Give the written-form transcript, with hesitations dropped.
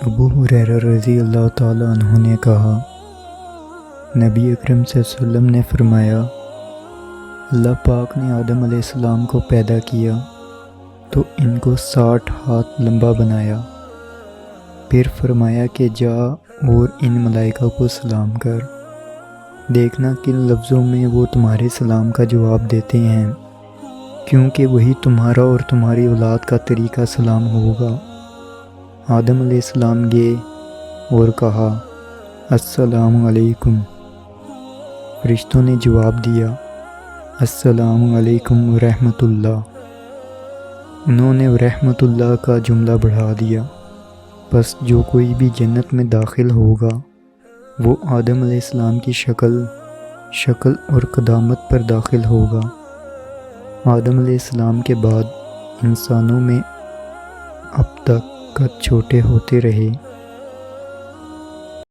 ابو ہریرہ رضی اللہ تعالیٰ عنہ نے کہا، نبی اکرم صلی اللہ علیہ وسلم نے فرمایا، اللہ پاک نے آدم علیہ السلام کو پیدا کیا تو ان کو 60 ہاتھ لمبا بنایا، پھر فرمایا کہ جا اور ان ملائکہ کو سلام کر، دیکھنا کن لفظوں میں وہ تمہارے سلام کا جواب دیتے ہیں، کیونکہ وہی تمہارا اور تمہاری اولاد کا طریقہ سلام ہوگا۔ آدم علیہ السلام گئے اور کہا، السلام علیکم۔ فرشتوں نے جواب دیا، السلام علیکم ورحمۃ اللہ۔ انہوں نے ورحمۃ اللہ کا جملہ بڑھا دیا۔ پس جو کوئی بھی جنت میں داخل ہوگا وہ آدم علیہ السلام کی شکل اور قدامت پر داخل ہوگا۔ آدم علیہ السلام کے بعد انسانوں میں اب تک قد چھوٹے ہوتے رہے۔